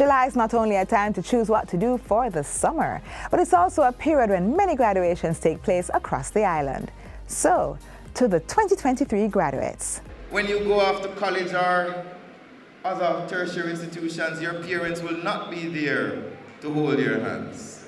July is not only a time to choose what to do for the summer, but it's also a period when many graduations take place across the island. So, to the 2023 graduates. When you go off to college or other tertiary institutions, your parents will not be there to hold your hands.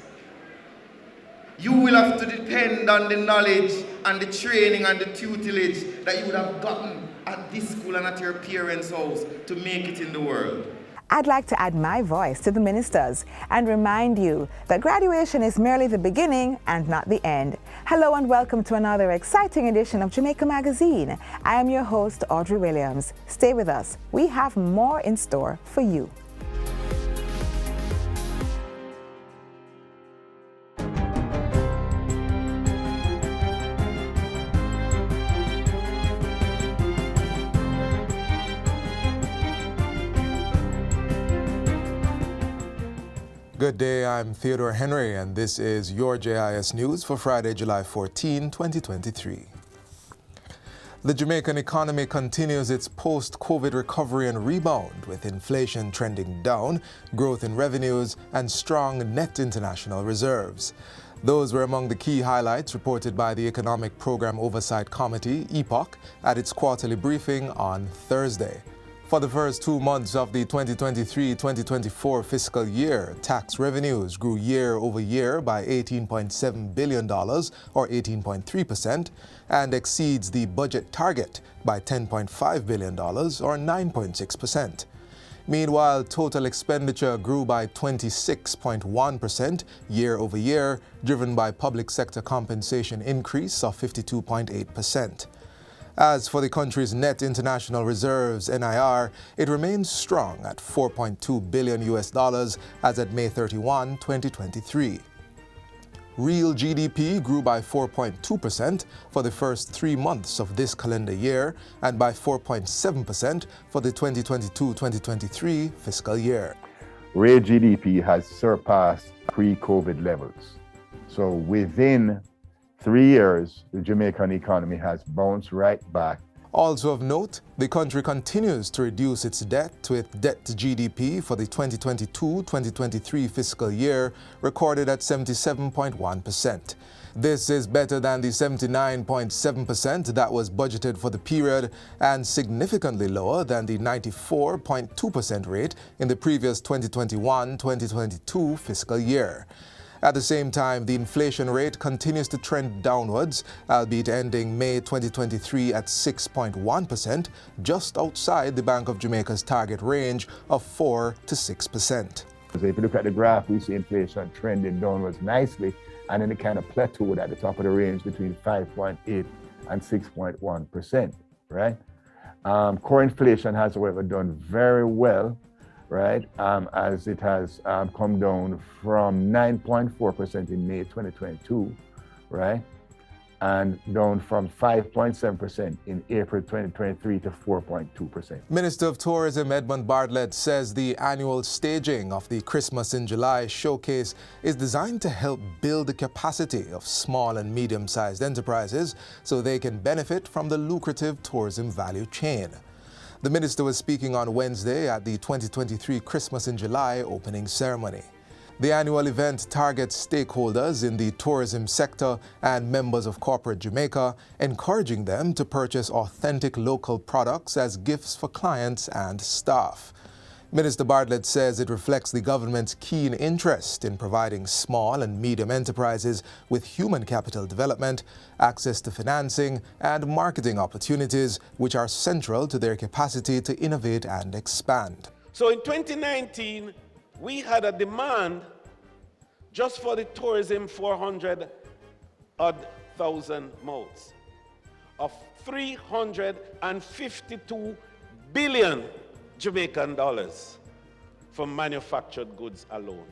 You will have to depend on the knowledge and the training and the tutelage that you would have gotten at this school and at your parents' house to make it in the world. I'd like to add my voice to the ministers and remind you that graduation is merely the beginning and not the end. Hello and welcome to another exciting edition of Jamaica Magazine. I am your host, Audrey Williams. Stay with us. We have more in store for you. Good day, I'm Theodore Henry, and this is your JIS News for Friday, July 14, 2023. The Jamaican economy continues its post-COVID recovery and rebound, with inflation trending down, growth in revenues, and strong net international reserves. Those were among the key highlights reported by the Economic Program Oversight Committee, EPOC, at its quarterly briefing on Thursday. For the first 2 months of the 2023-2024 fiscal year, tax revenues grew year over year by $18.7 billion, or 18.3%, and exceeds the budget target by $10.5 billion, or 9.6%. Meanwhile, total expenditure grew by 26.1% year over year, driven by public sector compensation increase of 52.8%. As for the country's net international reserves, NIR, it remains strong at $4.2 billion as at May 31, 2023. Real GDP grew by 4.2% for the first 3 months of this calendar year and by 4.7% for the 2022-2023 fiscal year. Real GDP has surpassed pre-COVID levels. So within 3 years, the Jamaican economy has bounced right back. Also of note, the country continues to reduce its debt, with debt to GDP for the 2022-2023 fiscal year recorded at 77.1%. This is better than the 79.7% that was budgeted for the period and significantly lower than the 94.2% rate in the previous 2021-2022 fiscal year. At the same time, the inflation rate continues to trend downwards, albeit ending May 2023 at 6.1%, just outside the Bank of Jamaica's target range of 4 to 6%. So if you look at the graph, we see inflation trending downwards nicely, and then it kind of plateaued at the top of the range between 5.8 and 6.1%, right? Core inflation has, however, done very well, right, as it has come down from 9.4% in May 2022, right, and down from 5.7% in April 2023 to 4.2%. Minister of Tourism Edmund Bartlett says the annual staging of the Christmas in July showcase is designed to help build the capacity of small and medium-sized enterprises so they can benefit from the lucrative tourism value chain. The minister was speaking on Wednesday at the 2023 Christmas in July opening ceremony. The annual event targets stakeholders in the tourism sector and members of corporate Jamaica, encouraging them to purchase authentic local products as gifts for clients and staff. Minister Bartlett says it reflects the government's keen interest in providing small and medium enterprises with human capital development, access to financing, and marketing opportunities, which are central to their capacity to innovate and expand. So in 2019, we had a demand just for the tourism 400,000 mouths of 352 billion Jamaican dollars for manufactured goods alone.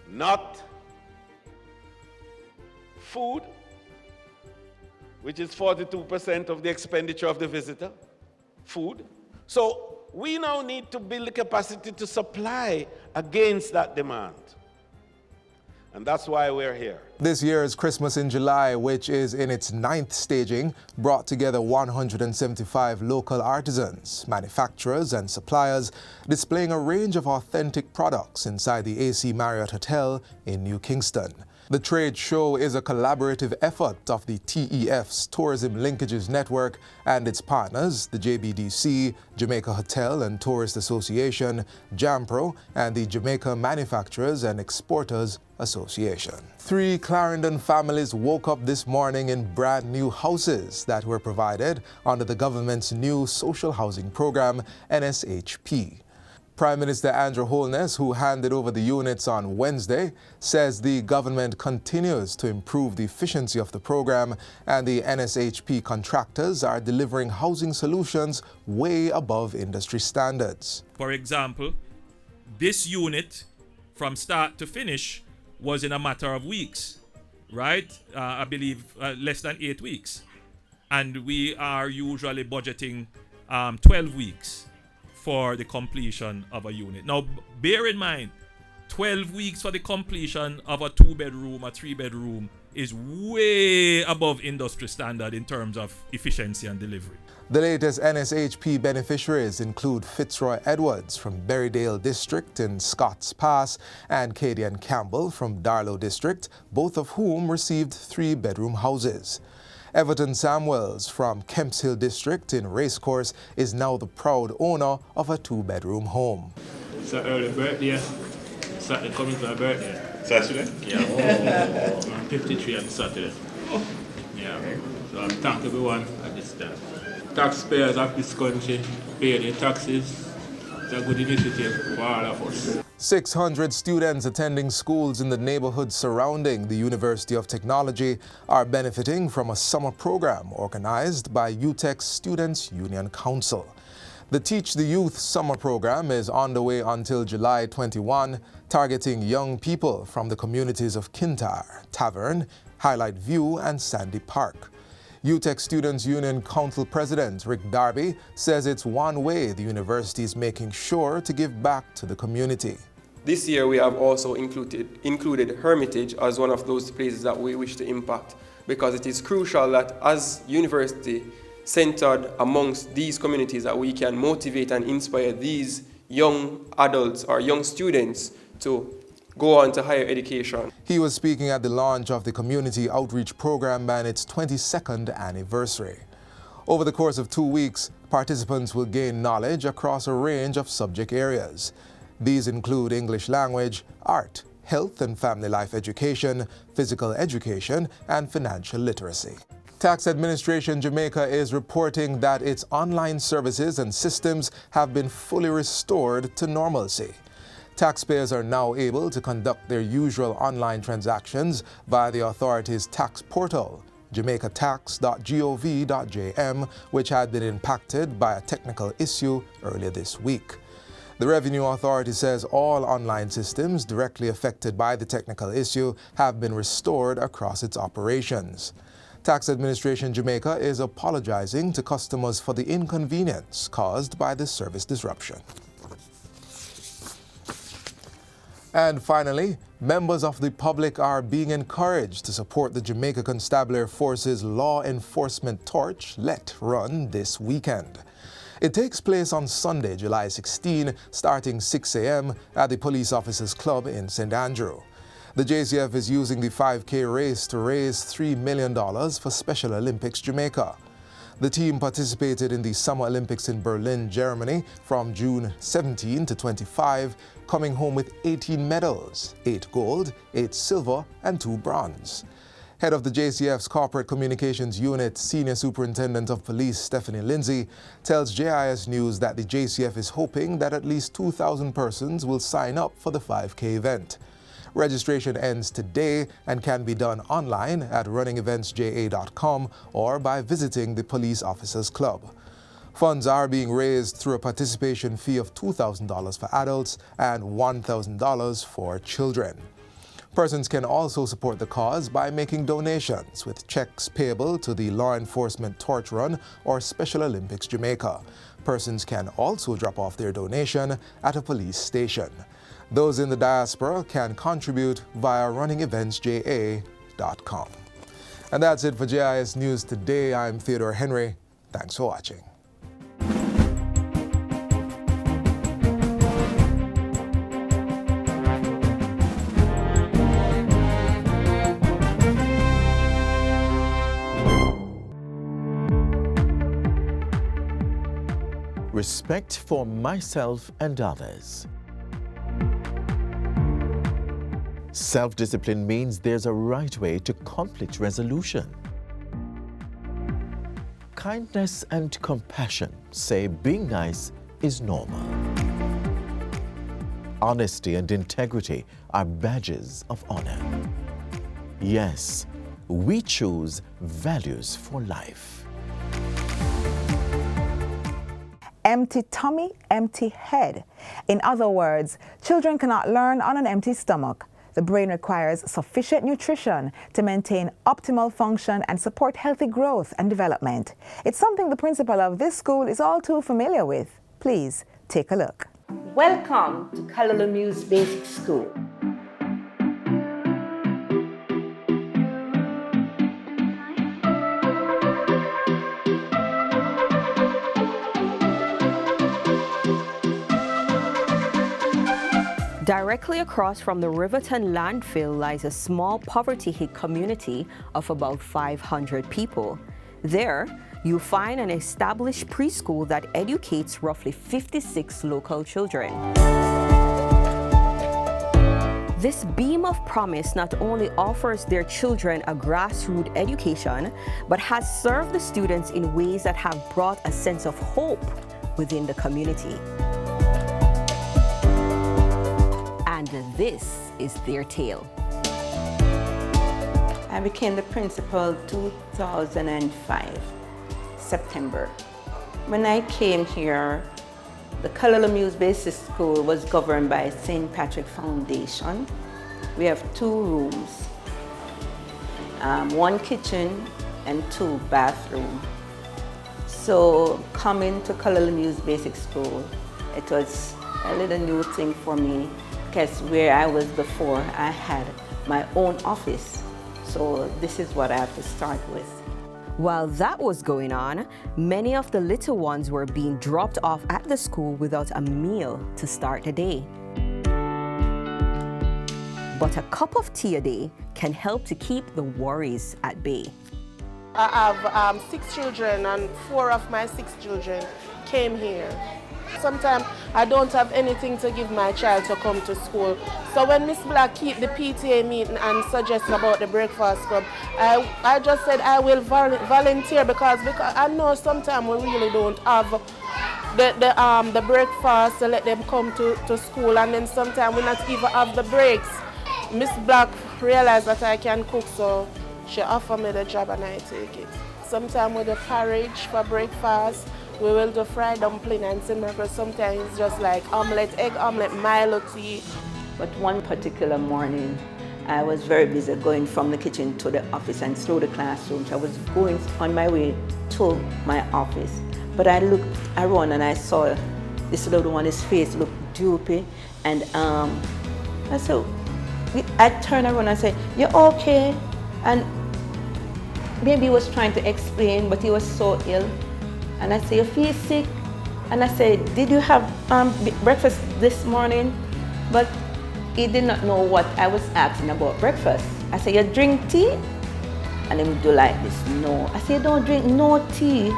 Not food, which is 42% of the expenditure of the visitor, food. So we now need to build the capacity to supply against that demand. And that's why we're here. This year's Christmas in July, which is in its 9th staging, brought together 175 local artisans, manufacturers and suppliers, displaying a range of authentic products inside the AC Marriott Hotel in New Kingston. The trade show is a collaborative effort of the TEF's Tourism Linkages Network and its partners, the JBDC, Jamaica Hotel and Tourist Association, JAMPRO, and the Jamaica Manufacturers and Exporters Association. 3 Clarendon families woke up this morning in brand new houses that were provided under the government's new social housing program, NSHP. Prime Minister Andrew Holness, who handed over the units on Wednesday, says the government continues to improve the efficiency of the program and the NSHP contractors are delivering housing solutions way above industry standards. For example, this unit from start to finish was in a matter of weeks, right? I believe less than 8 weeks. And we are usually budgeting 12 weeks for the completion of a unit. Now, bear in mind, 12 weeks for the completion of a 2-bedroom, a 3-bedroom is way above industry standard in terms of efficiency and delivery. The latest NSHP beneficiaries include Fitzroy Edwards from Berrydale District in Scotts Pass and Cadian Campbell from Darlow District, both of whom received 3-bedroom houses. Everton Samuels from Kemps Hill District in Racecourse is now the proud owner of a 2-bedroom home. It's an early birthday. Saturday coming to my birthday. Saturday? Yeah. I'm 53 on Saturday. Yeah. So I'm thank everyone at this time. Taxpayers of this country pay their taxes. It's a good initiative for all of us. 600 students attending schools in the neighborhood surrounding the University of Technology are benefiting from a summer program organized by UTech Students' Union Council. The Teach the Youth summer program is underway until July 21, targeting young people from the communities of Kintyre, Tavern, Highlight View, and Sandy Park. UTech Students' Union Council President Rick Darby says it's one way the university is making sure to give back to the community. This year we have also included Hermitage as one of those places that we wish to impact, because it is crucial that as university centered amongst these communities that we can motivate and inspire these young adults or young students to go on to higher education. He was speaking at the launch of the Community Outreach Program and its 22nd anniversary. Over the course of 2 weeks, participants will gain knowledge across a range of subject areas. These include English language, art, health and family life education, physical education, and financial literacy. Tax Administration Jamaica is reporting that its online services and systems have been fully restored to normalcy. Taxpayers are now able to conduct their usual online transactions via the authority's tax portal, jamaicatax.gov.jm, which had been impacted by a technical issue earlier this week. The Revenue Authority says all online systems directly affected by the technical issue have been restored across its operations. Tax Administration Jamaica is apologizing to customers for the inconvenience caused by this service disruption. And finally, members of the public are being encouraged to support the Jamaica Constabulary Force's Law Enforcement Torch Let run this weekend. It takes place on Sunday, July 16, starting 6 a.m. at the Police Officers Club in St. Andrew. The JCF is using the 5K race to raise $3 million for Special Olympics Jamaica. The team participated in the Summer Olympics in Berlin, Germany from June 17 to 25, coming home with 18 medals, 8 gold, 8 silver, and 2 bronze. Head of the JCF's Corporate Communications Unit, Senior Superintendent of Police Stephanie Lindsay, tells JIS News that the JCF is hoping that at least 2,000 persons will sign up for the 5K event. Registration ends today and can be done online at runningeventsja.com or by visiting the Police Officers Club. Funds are being raised through a participation fee of $2,000 for adults and $1,000 for children. Persons can also support the cause by making donations with checks payable to the Law Enforcement Torch Run or Special Olympics Jamaica. Persons can also drop off their donation at a police station. Those in the diaspora can contribute via runningeventsja.com. And that's it for JIS News today. I'm Theodore Henry. Thanks for watching. Respect for myself and others. Self-discipline means there's a right way to conflict resolution. Kindness and compassion say being nice is normal. Honesty and integrity are badges of honor. Yes, we choose values for life. Empty tummy, empty head. In other words, children cannot learn on an empty stomach. The brain requires sufficient nutrition to maintain optimal function and support healthy growth and development. It's something the principal of this school is all too familiar with. Please take a look. Welcome to Kalalamu's Basic School. Directly across from the Riverton landfill lies a small poverty-hit community of about 500 people. There, you find an established preschool that educates roughly 56 local children. This beam of promise not only offers their children a grassroots education, but has served the students in ways that have brought a sense of hope within the community. And this is their tale. I became the principal 2005, September. When I came here, the Kalalamu's Basic School was governed by St. Patrick Foundation. We have 2 rooms, 1 kitchen and 2 bathrooms. So coming to Kalalamu's Basic School, it was a little new thing for me, because where I was before, I had my own office. So this is what I have to start with. While that was going on, many of the little ones were being dropped off at the school without a meal to start the day. But a cup of tea a day can help to keep the worries at bay. I have 6 children, and 4 of my 6 children came here. Sometimes I don't have anything to give my child to come to school. So when Miss Black keep the PTA meeting and suggest about the breakfast club, I just said I will volunteer because I know sometimes we really don't have the breakfast to let them come to school, and then sometimes we not even have the breaks. Miss Black realized that I can cook, so she offered me the job and I take it. Sometimes with the porridge for breakfast, we will do fried dumpling and cinnamon. Sometimes it's just like omelette, egg omelette, Milo tea. But one particular morning, I was very busy going from the kitchen to the office and through the classrooms. I was going on my way to my office. But I looked around and I saw this little one, his face looked droopy. And I turned around and said, "You okay?" And maybe he was trying to explain, but he was so ill. And I said, "You feel sick?" And I said, "Did you have breakfast this morning?" But he did not know what I was asking about breakfast. I said, "You drink tea?" And he would do like this, "No." I said, "You don't drink no tea."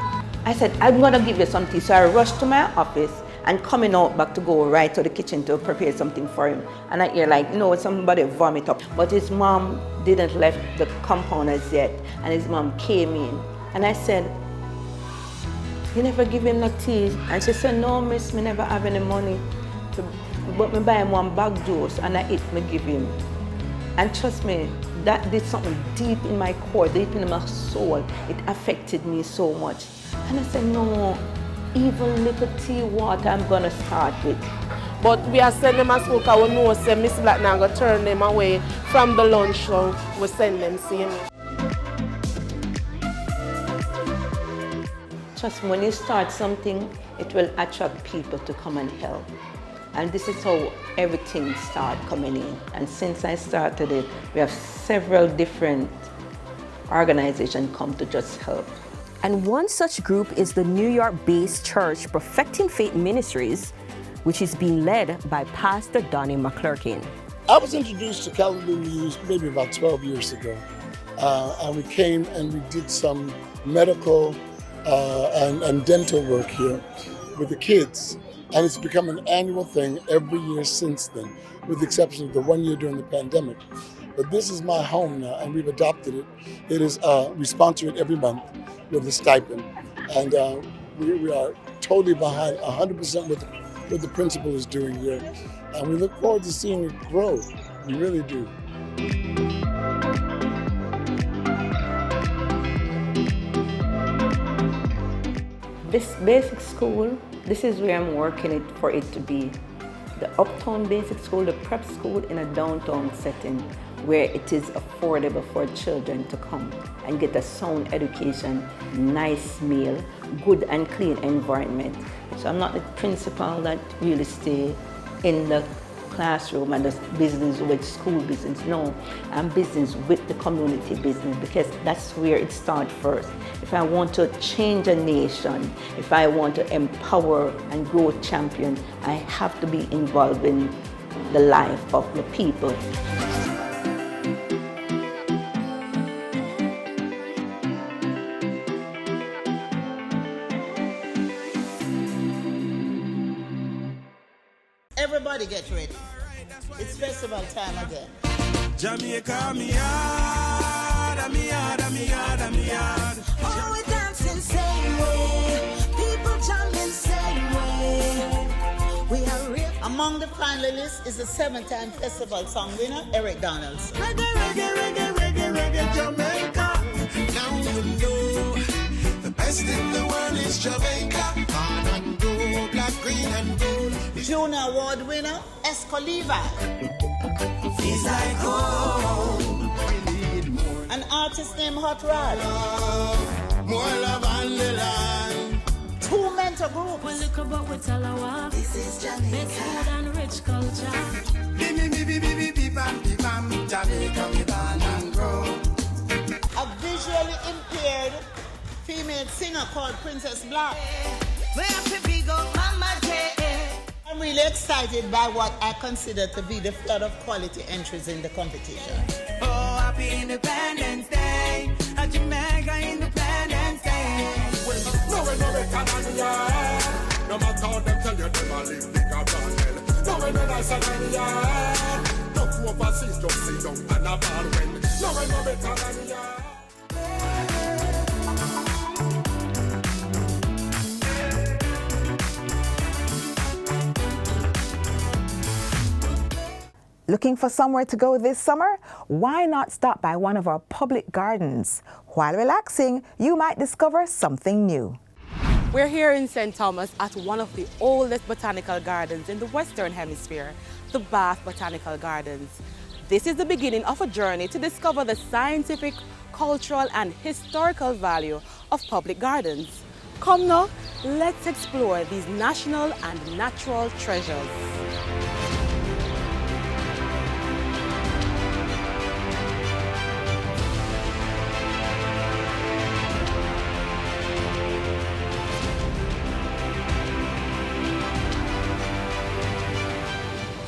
I said, "I'm gonna give you some tea." So I rushed to my office and coming out back to go right to the kitchen to prepare something for him. And I hear like, somebody vomit up. But his mom didn't left the compound as yet. And his mom came in. And I said, "You never give him no tea?" And she said, "No, miss, me never have any money. But me buy him one bag juice and I eat, me give him." And trust me, that did something deep in my core, deep in my soul. It affected me so much. And I said, "No, even little tea water I'm gonna start with." But we are sending them to school because we know say Miss Black now gonna turn them away from the lunch, so we send them same. Trust me, when you start something, it will attract people to come and help. And this is how everything started coming in. And since I started it, we have several different organizations come to just help. And one such group is the New York-based church Perfecting Faith Ministries, which is being led by Pastor Donnie McClurkin. I was introduced to Calendar News maybe about 12 years ago. And we came and we did some medical and dental work here with the kids. And it's become an annual thing every year since then, with the exception of the 1 year during the pandemic. But this is my home now, and we've adopted it. It is, we sponsor it every month with a stipend. And we are totally behind 100% what the principal is doing here. And we look forward to seeing it grow. We really do. This basic school, this is where I'm working it for it to be. The uptown basic school, the prep school in a downtown setting where it is affordable for children to come and get a sound education, nice meal, good and clean environment. So I'm not the principal that really stay in the classroom and the business with school business. No, I'm business with the community business because that's where it starts first. If I want to change a nation, if I want to empower and grow champion, I have to be involved in the life of the people. Everybody get ready. It's festival time again. Jamaica, me yard, me yard, me yard, me yard. Oh, we dancing same way. People jumping same way. We are real. Among the finalists is the 7-time festival song winner, Eric Donaldson. Reggae, reggae, reggae, reggae, reggae, Jamaica. Now you know the best in the world is Jamaica. On and go, black, green and gold. Junior Award winner, Escoliva. Feels like home. An artist named Hot Rod. More love on the line. 2 mentor groups. Well, look about what Talawa. This is Jamaica. Best food and rich culture. Jamaica, we born and grow. A visually impaired female singer called Princess Black. We have to big up Mama J. I'm really excited by what I consider to be the flood of quality entries in the competition. Oh, happy Independence Day, a Jamaica Independence Day. No better than ya. No matter how them tell you, them a live big a brand. No no nicer than ya. No overseas, just sit down and a ball when. No better than ya. Looking for somewhere to go this summer? Why not stop by one of our public gardens? While relaxing, you might discover something new. We're here in St. Thomas at one of the oldest botanical gardens in the Western Hemisphere, the Bath Botanical Gardens. This is the beginning of a journey to discover the scientific, cultural, and historical value of public gardens. Come now, let's explore these national and natural treasures.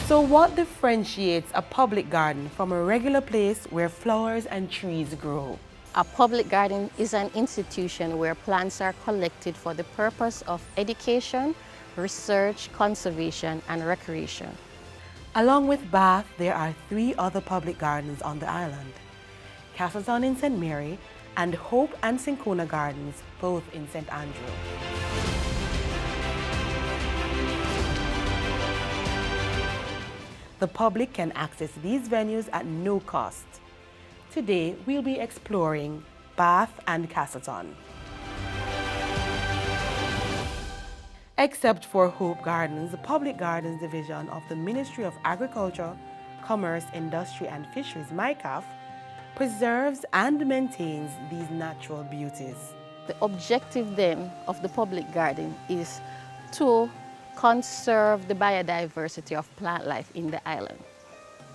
So what differentiates a public garden from a regular place where flowers and trees grow? A public garden is an institution where plants are collected for the purpose of education, research, conservation, and recreation. Along with Bath, there are 3 other public gardens on the island. Castleton in St. Mary and Hope and Sincona Gardens, both in St. Andrew. The public can access these venues at no cost. Today, we'll be exploring Bath and Castleton. Except for Hope Gardens, the Public Gardens Division of the Ministry of Agriculture, Commerce, Industry and Fisheries, MICAF, preserves and maintains these natural beauties. The objective then of the public garden is to conserve the biodiversity of plant life in the island.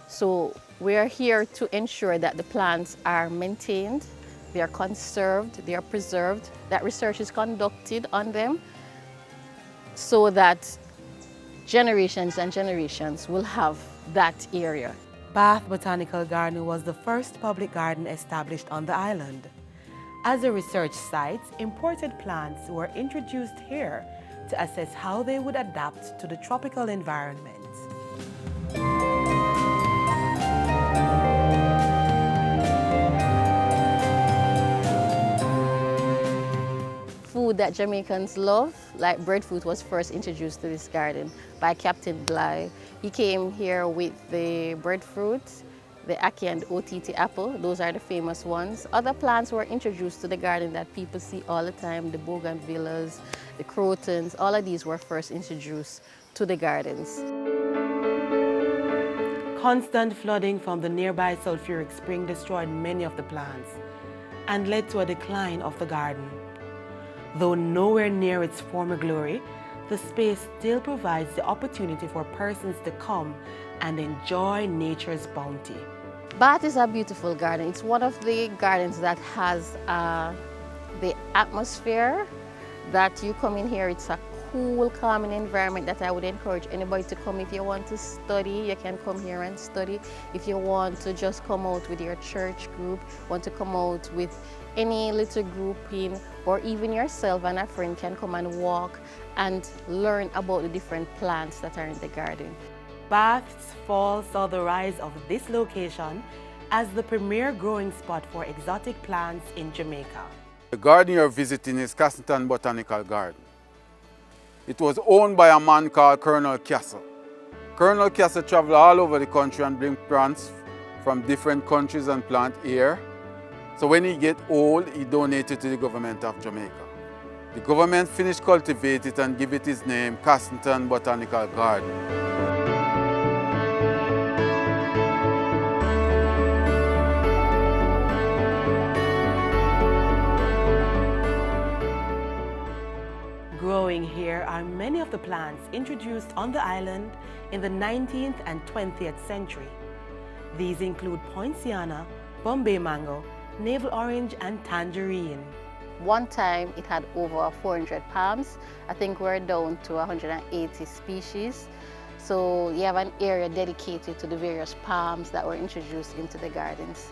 So we are here to ensure that the plants are maintained, they are conserved, they are preserved, that research is conducted on them so that generations and generations will have that area. Bath Botanical Garden was the first public garden established on the island. As a research site, imported plants were introduced here to assess how they would adapt to the tropical environment. Food that Jamaicans love, like breadfruit, was first introduced to this garden by Captain Bly. He came here with the breadfruit, the ackee and OTT apple. Those are the famous ones. Other plants were introduced to the garden that people see all the time, the bougainvilleas, the crotons. All of these were first introduced to the gardens. Constant flooding from the nearby sulfuric spring destroyed many of the plants and led to a decline of the garden. Though nowhere near its former glory, the space still provides the opportunity for persons to come and enjoy nature's bounty. Bath is a beautiful garden. It's one of the gardens that has the atmosphere that you come in here. It's a cool, calming environment that I would encourage anybody to come. If you want to study, you can come here and study. If you want to just come out with your church group, want to come out with any little grouping, or even yourself and a friend can come and walk and learn about the different plants that are in the garden. Bath's fall saw the rise of this location as the premier growing spot for exotic plants in Jamaica. The garden you're visiting is Castleton Botanical Garden. It was owned by a man called Colonel Castle. Colonel Castle traveled all over the country and bring plants from different countries and plant here. So when he get old, he donated to the government of Jamaica. The government finished cultivate it and give it his name, Castleton Botanical Garden. Growing here are many of the plants introduced on the island in the 19th and 20th century. These include poinciana, Bombay mango, navel orange and tangerine. One time it had over 400 palms. I think we're down to 180 species. So you have an area dedicated to the various palms that were introduced into the gardens.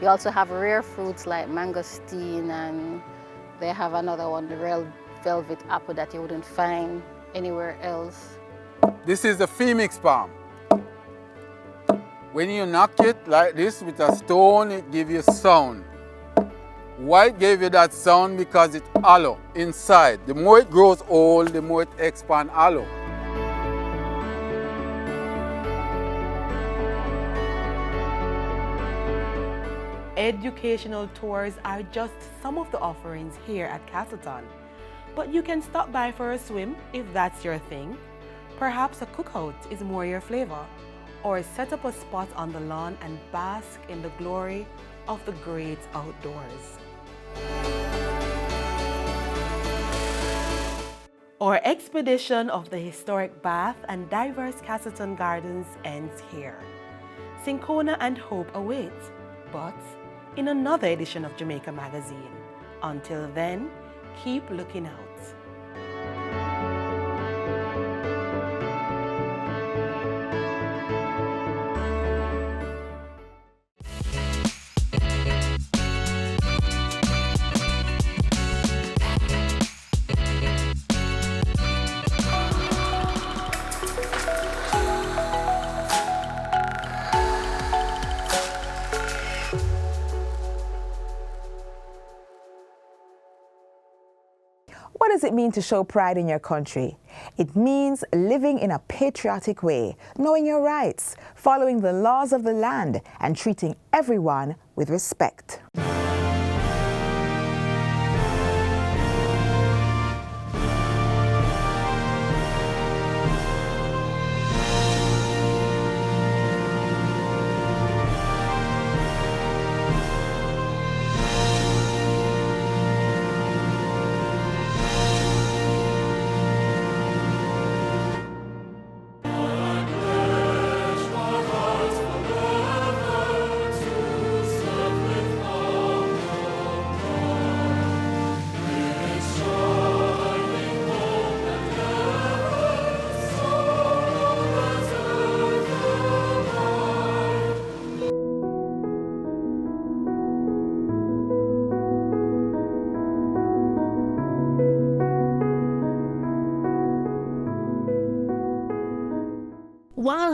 You also have rare fruits like mangosteen, and they have another one, the real velvet apple, that you wouldn't find anywhere else. This is the Phoenix palm. When you knock it like this with a stone, it gives you sound. Why it gave you that sound? Because it's hollow inside. The more it grows old, the more it expands hollow. Educational tours are just some of the offerings here at Castleton. But you can stop by for a swim if that's your thing. Perhaps a cookout is more your flavor. Or set up a spot on the lawn and bask in the glory of the great outdoors. Our expedition of the historic Bath and diverse Castleton Gardens ends here. Syncona and hope await, but in another edition of Jamaica Magazine. Until then, keep looking out. What does it mean to show pride in your country? It means living in a patriotic way, knowing your rights, following the laws of the land, and treating everyone with respect.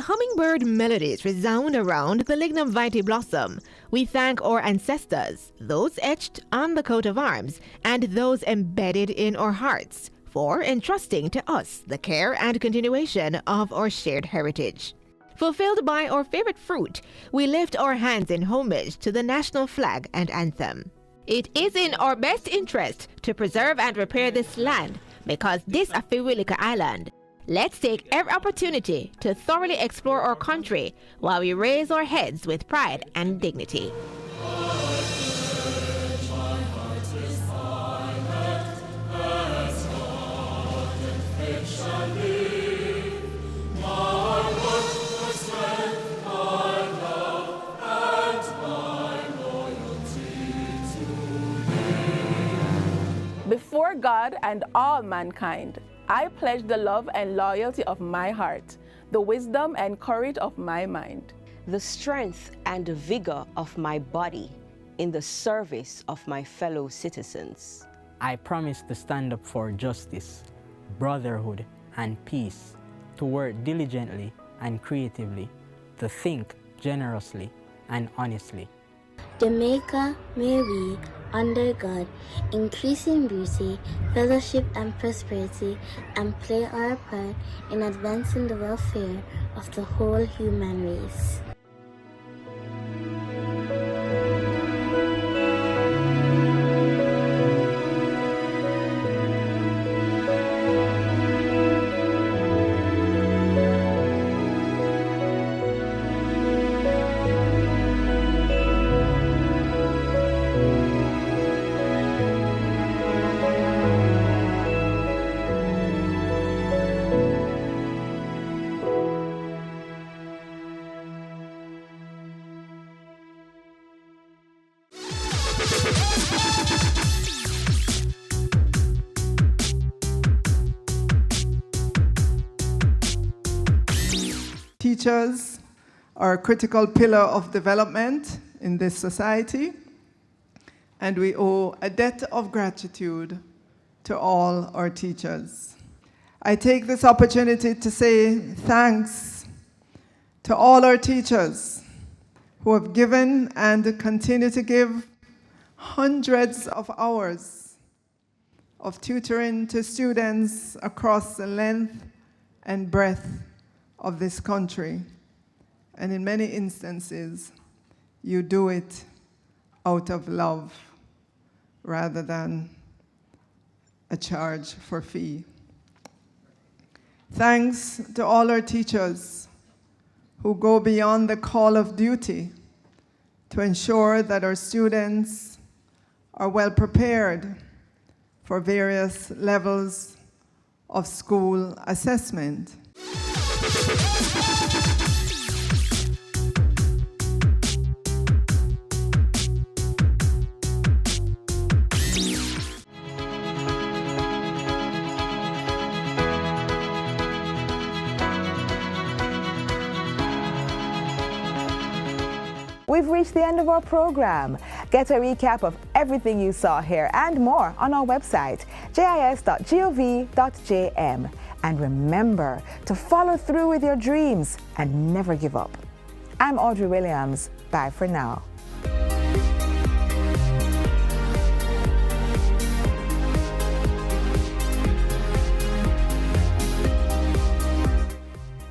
hummingbird melodies resound around the lignum vitae blossom, we thank our ancestors, those etched on the coat of arms and those embedded in our hearts, for entrusting to us the care and continuation of our shared heritage. Fulfilled by our favorite fruit, we lift our hands in homage to the national flag and anthem. It is in our best interest to preserve and repair this land, because this is a Fiwilika Island. Let's take every opportunity to thoroughly explore our country while we raise our heads with pride and dignity. Before God and all mankind, I pledge the love and loyalty of my heart, the wisdom and courage of my mind, the strength and vigor of my body in the service of my fellow citizens. I promise to stand up for justice, brotherhood, and peace, to work diligently and creatively, to think generously and honestly. Jamaica, may we, under God, increase in beauty, fellowship, and prosperity, and play our part in advancing the welfare of the whole human race. Teachers are a critical pillar of development in this society, and we owe a debt of gratitude to all our teachers. I take this opportunity to say thanks to all our teachers who have given and continue to give hundreds of hours of tutoring to students across the length and breadth of this country. And in many instances, you do it out of love rather than a charge for fee. Thanks to all our teachers who go beyond the call of duty to ensure that our students are well prepared for various levels of school assessment. We've reached the end of our program. Get a recap of everything you saw here and more on our website, jis.gov.jm. And remember to follow through with your dreams and never give up. I'm Audrey Williams. Bye for now.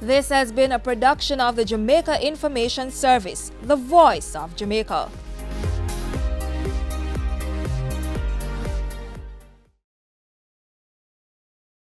This has been a production of the Jamaica Information Service, the voice of Jamaica.